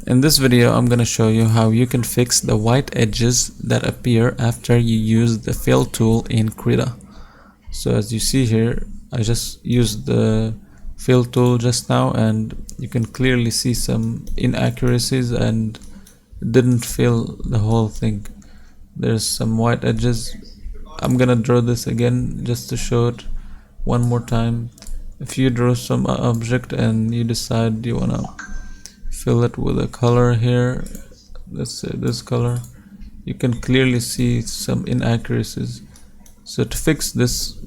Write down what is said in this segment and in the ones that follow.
In this video, I'm gonna show you how you can fix the white edges that appear after you use the fill tool in Krita. So as you see here, I just used the fill tool just now and you can clearly see some inaccuracies and it didn't fill the whole thing. There's some white edges. I'm gonna draw this again just to show it one more time. If you draw some object and you decide you wanna fill it with a color here, let's say this color, you can clearly see some inaccuracies. So to fix this,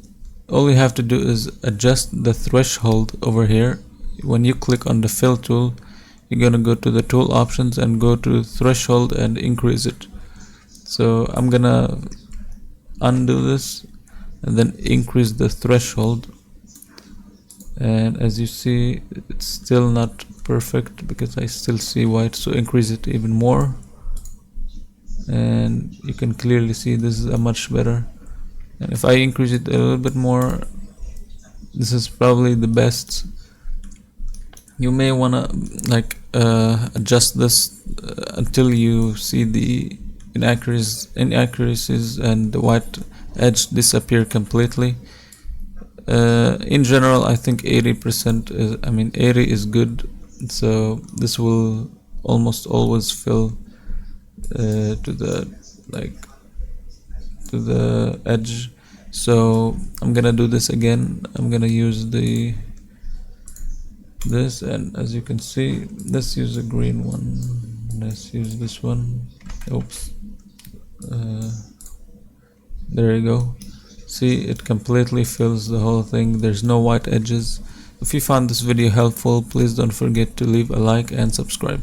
all you have to do is adjust the threshold over here. When you click on the fill tool, you're gonna go to the tool options and go to threshold and increase it. So I'm gonna undo this and then increase the threshold, and as you see it's still not perfect because I still see white, so increase it even more and you can clearly see this is a much better. And if I increase it a little bit more, this is probably the best. You may wanna adjust this until you see the inaccuracies and the white edge disappear completely. In general, I think 80% is, 80 is good, so this will almost always fill to the edge. So I'm gonna do this again. I'm gonna use this, and as you can see, let's use a green one. Let's use this one. Oops. There you go. See, it completely fills the whole thing. There's no white edges. If you found this video helpful, please don't forget to leave a like and subscribe.